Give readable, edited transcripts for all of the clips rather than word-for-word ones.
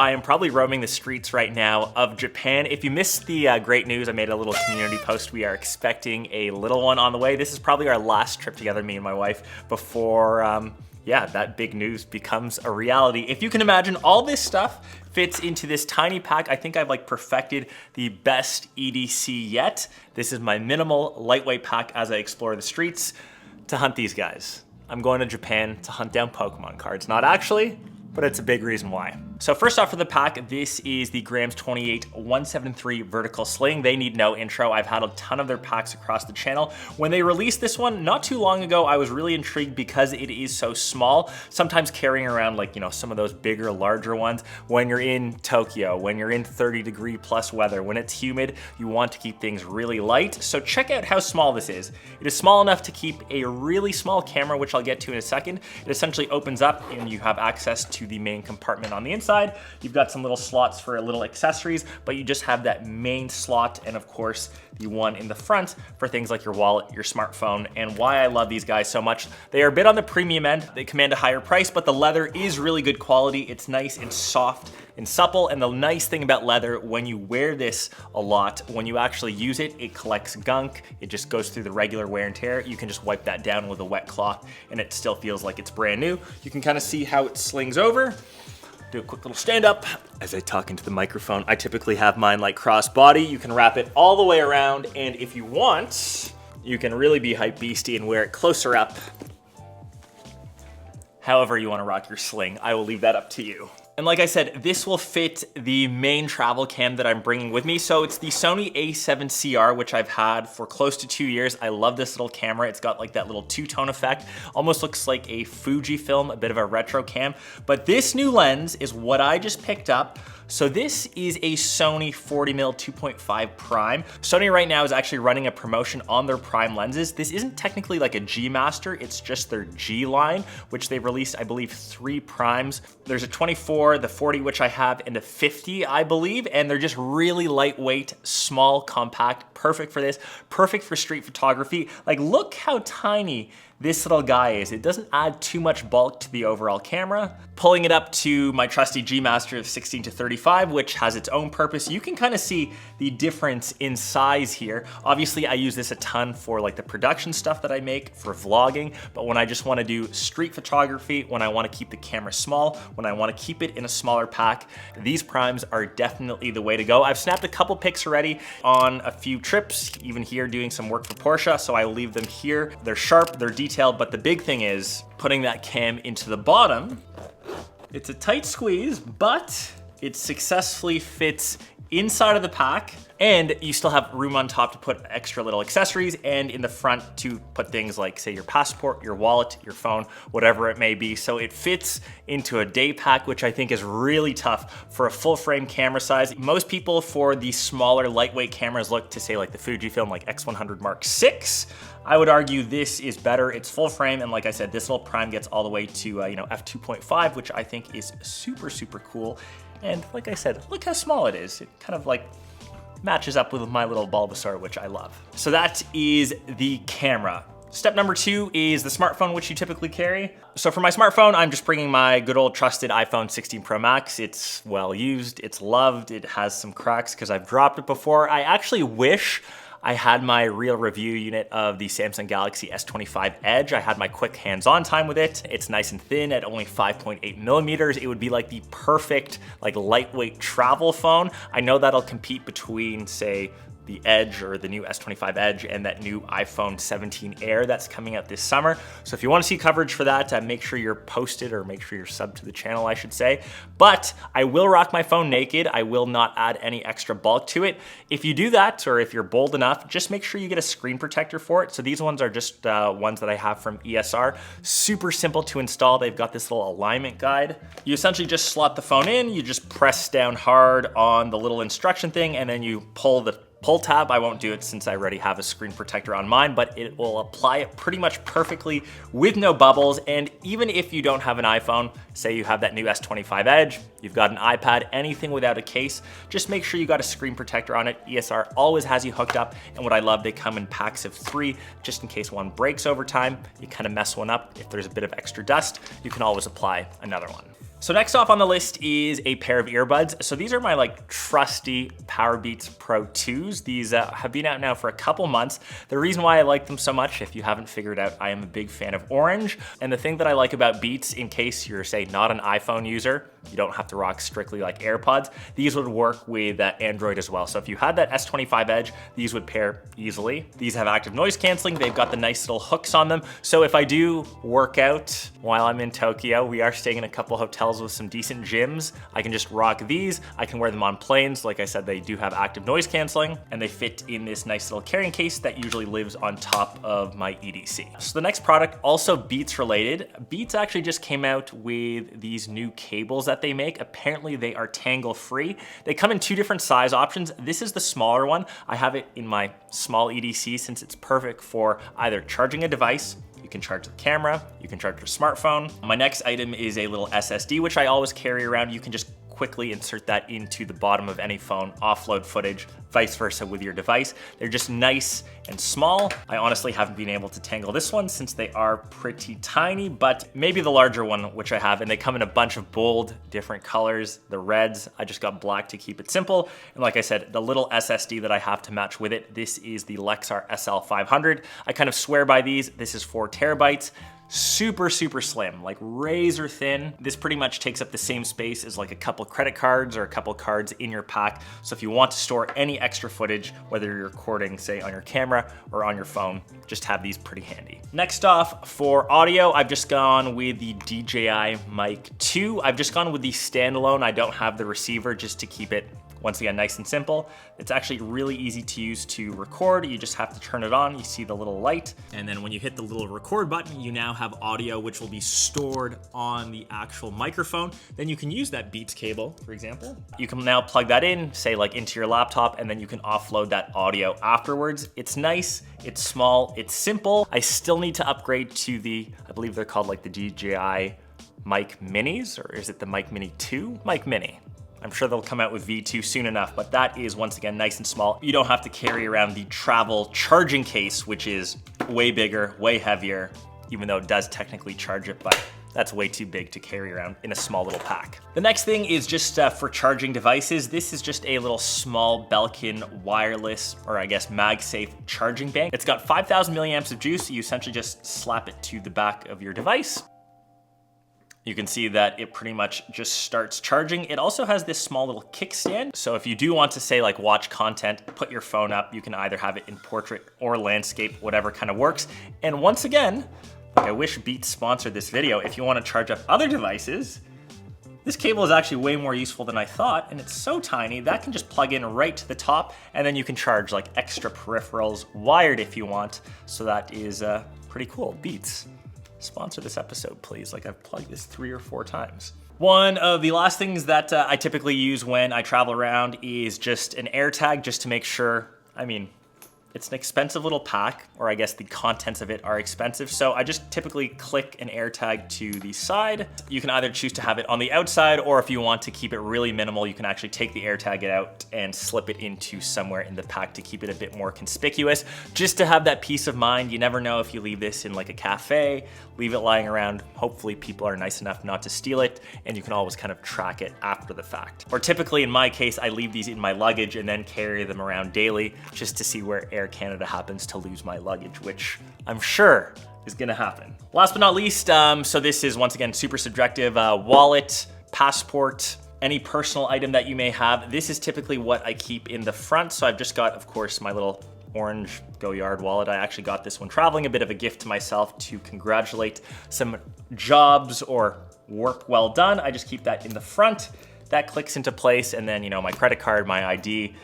I am probably roaming the streets right now of Japan. If you missed the great news, I made a little community post. We are expecting a little one on the way. This is probably our last trip together, me and my wife, before yeah, that big news becomes a reality. If you can imagine, all this stuff fits into this tiny pack. I think I've like perfected the best EDC yet. This is my minimal, lightweight pack as I explore the streets to hunt these guys. I'm going to Japan to hunt down Pokemon cards. Not actually, but it's a big reason why. So first off for the pack, this is the Grams 28 173 vertical sling. They need no intro. I've had a ton of their packs across the channel. When they released this one not too long ago, I was really intrigued because it is so small. Sometimes carrying around like, you know, some of those bigger, larger ones, when you're in Tokyo, when you're in 30-degree plus weather, when it's humid, you want to keep things really light. So check out how small this is. It is small enough to keep a really small camera, which I'll get to in a second. It essentially opens up and you have access to the main compartment on the inside. You've got some little slots for little accessories, but you just have that main slot and of course the one in the front for things like your wallet, your smartphone. And why I love these guys so much, they are a bit on the premium end. They command a higher price, but the leather is really good quality. It's nice and soft and supple. And the nice thing about leather, when you wear this a lot, when you actually use it, it collects gunk. It just goes through the regular wear and tear. You can just wipe that down with a wet cloth and it still feels like it's brand new. You can kind of see how it slings over. Do a quick little stand up as I talk into the microphone. I typically have mine like crossbody. You can wrap it all the way around, and if you want, you can really be hype beastie and wear it closer up. However you want to rock your sling, I will leave that up to you. And like I said, this will fit the main travel cam that I'm bringing with me. So it's the Sony A7CR, which I've had for close to 2 years. I love this little camera. It's got like that little two-tone effect. Almost looks like a Fujifilm, a bit of a retro cam. But this new lens is what I just picked up. So this is a Sony 40mm 2.5 prime. Sony right now is actually running a promotion on their prime lenses. This isn't technically like a G Master, it's just their G line, which they've released, I believe, 3 primes. There's a 24, the 40, which I have, and a 50, I believe, and they're just really lightweight, small, compact, perfect for this, perfect for street photography. Like, look how tiny this little guy is. It doesn't add too much bulk to the overall camera. Pulling it up to my trusty G Master of 16-35, which has its own purpose, you can kind of see the difference in size here. Obviously, I use this a ton for like the production stuff that I make for vlogging, but when I just want to do street photography, when I want to keep the camera small, when I want to keep it in a smaller pack, these primes are definitely the way to go. I've snapped a couple pics already on a few trips, even here doing some work for Porsche, so I will leave them here. They're sharp, they're detailed, but the big thing is putting that cam into the bottom. It's a tight squeeze, but it successfully fits inside of the pack, and you still have room on top to put extra little accessories, and in the front to put things like, say, your passport, your wallet, your phone, whatever it may be. So it fits into a day pack, which I think is really tough for a full frame camera size. Most people for the smaller lightweight cameras look to, say, like the Fujifilm like X100 Mark VI. I would argue this is better. It's full frame, and like I said, this little prime gets all the way to f2.5, which I think is super, super cool. And like I said, look how small it is. It kind of like matches up with my little Bulbasaur, which I love. So that is the camera. Step number 2 is the smartphone, which you typically carry. So for my smartphone, I'm just bringing my good old trusted iPhone 16 Pro Max. It's well used, it's loved, it has some cracks because I've dropped it before. I actually wish I had my real review unit of the Samsung Galaxy S25 Edge. I had my quick hands-on time with it. It's nice and thin at only 5.8 millimeters. It would be like the perfect, like lightweight travel phone. I know that'll compete between, say, the Edge or the new S25 Edge and that new iPhone 17 Air that's coming out this summer. So if you want to see coverage for that, make sure you're posted, or make sure you're subbed to the channel, I should say. But I will rock my phone naked. I will not add any extra bulk to it. If you do that, or if you're bold enough, just make sure you get a screen protector for it. So these ones are just ones that I have from ESR. Super simple to install. They've got this little alignment guide. You essentially just slot the phone in, you just press down hard on the little instruction thing, and then you pull the pull tab. I won't do it since I already have a screen protector on mine, but it will apply it pretty much perfectly with no bubbles. And even if you don't have an iPhone, say you have that new S25 Edge, you've got an iPad, anything without a case, just make sure you got a screen protector on it. ESR always has you hooked up. And what I love, they come in packs of 3, just in case one breaks over time. You kind of mess one up. If there's a bit of extra dust, you can always apply another one. So next off on the list is a pair of earbuds. So these are my like trusty Powerbeats Pro 2s. These have been out now for a couple months. The reason why I like them so much, if you haven't figured out, I am a big fan of orange. And the thing that I like about Beats, in case you're say not an iPhone user, you don't have to rock strictly like AirPods, these would work with Android as well. So if you had that S25 Edge, these would pair easily. These have active noise canceling. They've got the nice little hooks on them. So if I do work out while I'm in Tokyo, we are staying in a couple hotels with some decent gyms, I can just rock these. I can wear them on planes. Like I said, they do have active noise canceling, and they fit in this nice little carrying case that usually lives on top of my EDC. So the next product, also Beats related. Beats actually just came out with these new cables that they make. Apparently they are tangle free. They come in two different size options. This is the smaller one. I have it in my small EDC since it's perfect for either charging a device. You can charge the camera, you can charge your smartphone. My next item is a little SSD, which I always carry around. You can just quickly insert that into the bottom of any phone, offload footage, vice versa with your device. They're just nice and small. I honestly haven't been able to tangle this one since they are pretty tiny, but maybe the larger one, which I have, and they come in a bunch of bold, different colors. The reds, I just got black to keep it simple. And like I said, the little SSD that I have to match with it, this is the Lexar SL500. I kind of swear by these. This is 4 terabytes. Super, super slim, like razor thin. This pretty much takes up the same space as like a couple credit cards or a couple cards in your pack. So if you want to store any extra footage, whether you're recording, say on your camera or on your phone, just have these pretty handy. Next off for audio, I've just gone with the DJI Mic 2. I've just gone with the standalone. I don't have the receiver just to keep it, once again, nice and simple. It's actually really easy to use to record. You just have to turn it on. You see the little light. And then when you hit the little record button, you now have audio, which will be stored on the actual microphone. Then you can use that Beats cable, for example. You can now plug that in, say like into your laptop, and then you can offload that audio afterwards. It's nice, it's small, it's simple. I still need to upgrade to the, I believe they're called like the DJI Mic Minis, or is it the Mic Mini 2? Mic Mini. I'm sure they'll come out with V2 soon enough, but that is, once again, nice and small. You don't have to carry around the travel charging case, which is way bigger, way heavier, even though it does technically charge it, but that's way too big to carry around in a small little pack. The next thing is just for charging devices. This is just a little small Belkin wireless, or I guess MagSafe charging bank. It's got 5,000 milliamps of juice. You essentially just slap it to the back of your device. You can see that it pretty much just starts charging. It also has this small little kickstand. So if you do want to say like watch content, put your phone up, you can either have it in portrait or landscape, whatever kind of works. And once again, I wish Beats sponsored this video. If you want to charge up other devices, this cable is actually way more useful than I thought, and it's so tiny that can just plug in right to the top, and then you can charge like extra peripherals wired if you want. So that is pretty cool. Beats, sponsor this episode, please. Like, I've plugged this 3 or 4 times. One of the last things that I typically use when I travel around is just an AirTag, just to make sure, I mean, it's an expensive little pack, or I guess the contents of it are expensive. So I just typically click an AirTag to the side. You can either choose to have it on the outside, or if you want to keep it really minimal, you can actually take the AirTag out and slip it into somewhere in the pack to keep it a bit more conspicuous, just to have that peace of mind. You never know if you leave this in like a cafe, leave it lying around. Hopefully people are nice enough not to steal it, and you can always kind of track it after the fact. Or typically in my case, I leave these in my luggage and then carry them around daily just to see where Air Canada happens to lose my luggage, which I'm sure is gonna happen. Last but not least, so this is once again super subjective, wallet, passport, any personal item that you may have. This is typically what I keep in the front. So I've just got, of course, my little orange Go Yard wallet. I actually got this when traveling, a bit of a gift to myself to congratulate some jobs or work well done. I just keep that in the front. That clicks into place, and then, you know, my credit card, my ID.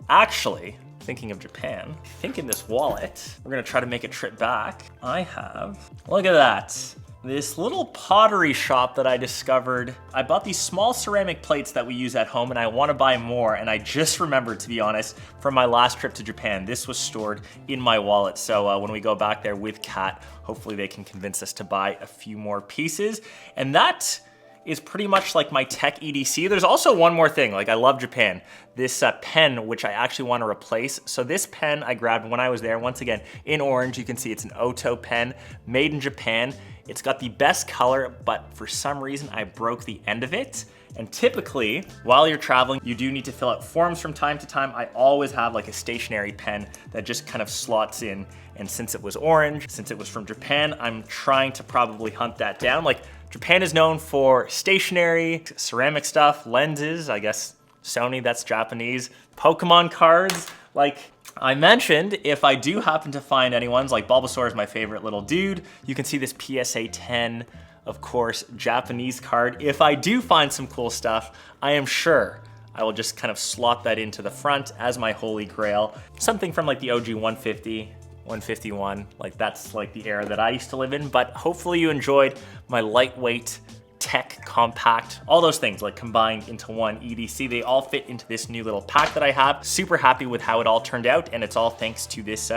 Actually, thinking of Japan, I think in this wallet, we're gonna try to make a trip back. I have, look at that, this little pottery shop that I discovered. I bought these small ceramic plates that we use at home, and I wanna buy more, and I just remembered, to be honest, from my last trip to Japan, this was stored in my wallet. So when we go back there with Kat, hopefully they can convince us to buy a few more pieces. And that is pretty much like my tech EDC. There's also one more thing, like I love Japan. This pen, which I actually want to replace. So this pen I grabbed when I was there, once again, in orange. You can see it's an Oto pen, made in Japan. It's got the best color, but for some reason I broke the end of it. And typically, while you're traveling, you do need to fill out forms from time to time. I always have like a stationary pen that just kind of slots in. And since it was orange, since it was from Japan, I'm trying to probably hunt that down. Like, Japan is known for stationery, ceramic stuff, lenses, I guess Sony, that's Japanese, Pokemon cards. Like I mentioned, if I do happen to find anyone's, like Bulbasaur is my favorite little dude. You can see this PSA 10, of course, Japanese card. If I do find some cool stuff, I am sure I will just kind of slot that into the front as my holy grail. Something from like the OG 150, 151, like that's like the era that I used to live in. But hopefully you enjoyed my lightweight, tech, compact, all those things like combined into one EDC. They all fit into this new little pack that I have. Super happy with how it all turned out, and it's all thanks to this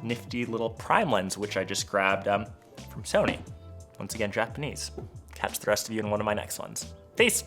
nifty little prime lens, which I just grabbed from Sony. Once again, Japanese. Catch the rest of you in one of my next ones. Peace.